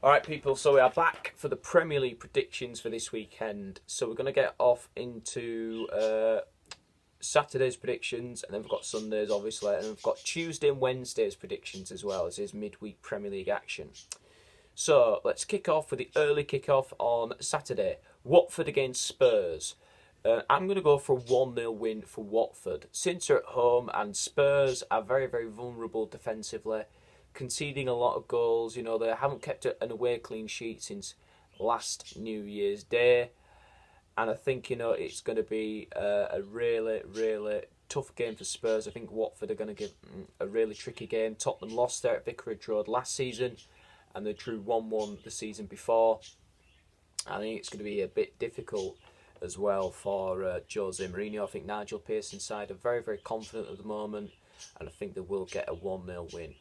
Alright people, so we are back for the Premier League predictions for this weekend. So we're going to get off into Saturday's predictions, and then we've got Sunday's obviously, and we've got Tuesday and Wednesday's predictions as well as his midweek Premier League action. So let's kick off with the early kick-off on Saturday. Watford against Spurs. I'm going to go for a 1-0 win for Watford. Since they're at home and Spurs are very, very vulnerable defensively, conceding a lot of goals. You know, they haven't kept an away clean sheet since last New Year's Day. And I think, you know, it's going to be a really, really tough game for Spurs. I think Watford are going to give a really tricky game. Tottenham lost there at Vicarage Road last season, and they drew 1-1 the season before. I think it's going to be a bit difficult as well for Jose Mourinho. I think Nigel Pearson's side are very, very confident at the moment, and I think they will get a 1-0 win.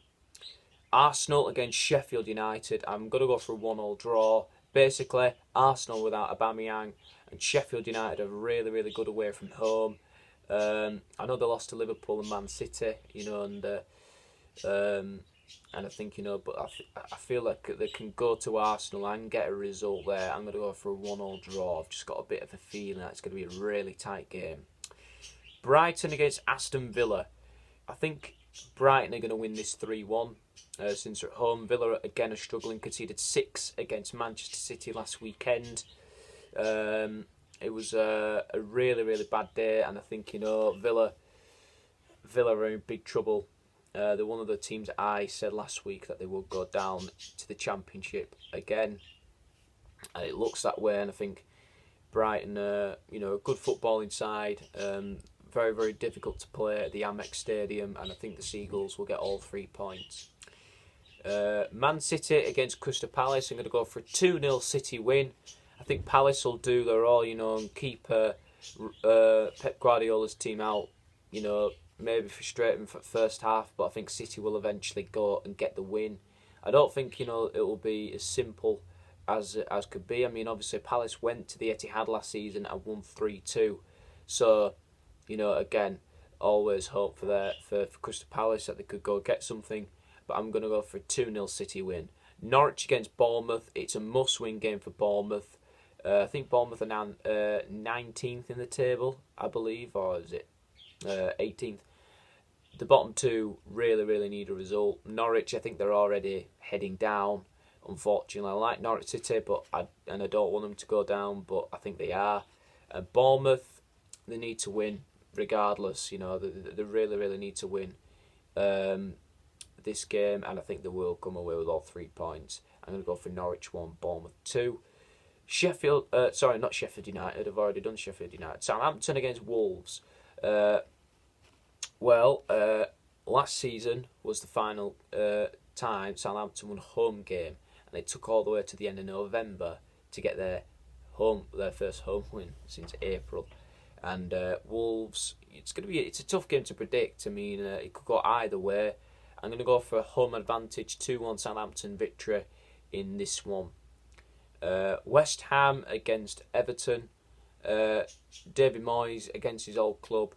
Arsenal against Sheffield United. I'm going to go for a 1-1 draw. Basically, Arsenal without Aubameyang and Sheffield United are really, really good away from home. I know they lost to Liverpool and Man City, you know, and I think, you know, but I feel like they can go to Arsenal and get a result there. I'm going to go for a 1-1 draw. I've just got a bit of a feeling that it's going to be a really tight game. Brighton against Aston Villa. I think Brighton are going to win this 3-1. Since they're at home, Villa again are struggling. Conceded 6 against Manchester City last weekend. It was a really, really bad day, and I think, you know, Villa are in big trouble. They're one of the teams that I said last week that they will go down to the Championship again, and it looks that way. And I think Brighton, you know, a good footballing side. Very, very difficult to play at the Amex Stadium, and I think the Seagulls will get all 3 points. Man City against Crystal Palace. I'm going to go for a 2-0 City win. I think Palace will do their all, you know, and keep Pep Guardiola's team out, you know, maybe frustrating for the first half, but I think City will eventually go and get the win. I don't think, you know, it will be as simple as could be. I mean, obviously Palace went to the Etihad last season and won 3-2. So, you know, again, always hope for Crystal Palace that they could go get something. But I'm going to go for a 2-0 City win. Norwich against Bournemouth. It's a must-win game for Bournemouth. I think Bournemouth are now 19th in the table, I believe, or is it 18th? The bottom two really, really need a result. Norwich, I think they're already heading down, unfortunately. I like Norwich City, but I don't want them to go down, but I think they are. Bournemouth, they need to win regardless. You know, they really, really need to win this game, and I think they will come away with all 3 points. I'm going to go for Norwich 1, Bournemouth 2. Not Sheffield United. I've already done Sheffield United. Southampton against Wolves. Last season was the final time Southampton won a home game, and it took all the way to the end of November to get their first home win since April. And Wolves, it's a tough game to predict. I mean, it could go either way. I'm going to go for a home advantage 2-1 Southampton victory in this one. West Ham against Everton. David Moyes against his old club.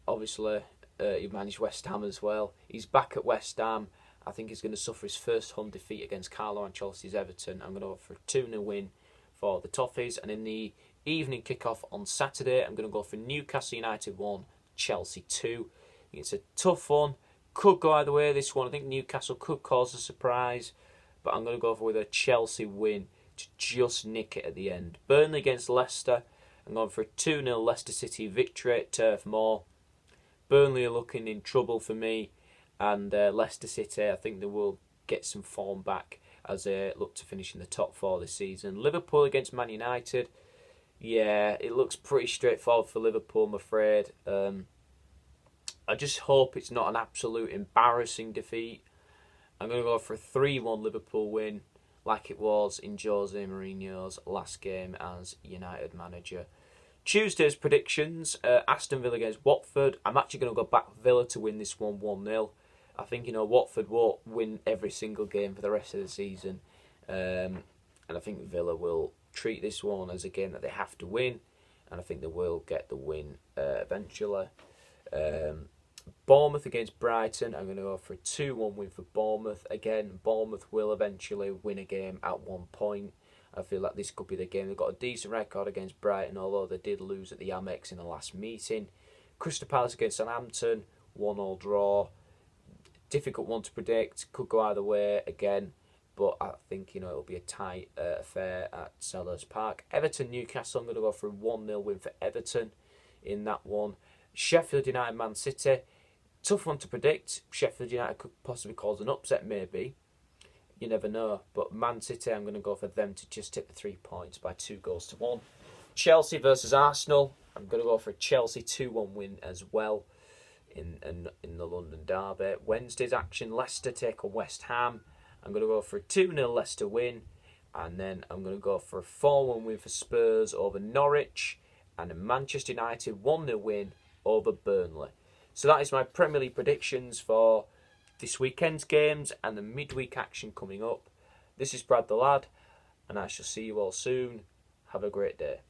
Obviously, he managed West Ham as well. He's back at West Ham. I think he's going to suffer his first home defeat against Carlo Ancelotti's Everton. I'm going to go for a 2-0 win for the Toffees. And in the evening kickoff on Saturday, I'm going to go for Newcastle United 1, Chelsea 2. It's a tough one. Could go either way, this one. I think Newcastle could cause a surprise, but I'm going to go for with a Chelsea win to just nick it at the end. Burnley against Leicester. I'm going for a 2-0 Leicester City victory at Turf Moor. Burnley are looking in trouble for me, and Leicester City, I think they will get some form back as they look to finish in the top 4 this season. Liverpool against Man United. Yeah, it looks pretty straightforward for Liverpool, I'm afraid. I just hope it's not an absolute embarrassing defeat. I'm going to go for a 3-1 Liverpool win, like it was in Jose Mourinho's last game as United manager. Tuesday's predictions, Aston Villa against Watford. I'm actually going to go back Villa to win this one 1-0. I think, you know, Watford won't win every single game for the rest of the season. And I think Villa will treat this one as a game that they have to win. And I think they will get the win eventually. Bournemouth against Brighton. I'm going to go for a 2-1 win for Bournemouth. Again, Bournemouth will eventually win a game at one point. I feel like this could be the game. They've got a decent record against Brighton, although they did lose at the Amex in the last meeting. Crystal Palace against Southampton, 1-1 draw. Difficult one to predict. Could go either way again, but I think it'll be a tight affair at Sellers Park. Everton Newcastle. I'm going to go for a 1-0 win for Everton in that one. Sheffield United Man City. Tough one to predict. Sheffield United could possibly cause an upset, maybe. You never know. But Man City, I'm going to go for them to just tip the 3 points by 2-1. Chelsea versus Arsenal. I'm going to go for a Chelsea 2-1 win as well in the London derby. Wednesday's action, Leicester take on West Ham. I'm going to go for a 2-0 Leicester win. And then I'm going to go for a 4-1 win for Spurs over Norwich. And a Manchester United 1-0 win over Burnley. So that is my Premier League predictions for this weekend's games and the midweek action coming up. This is Brad the Lad, and I shall see you all soon. Have a great day.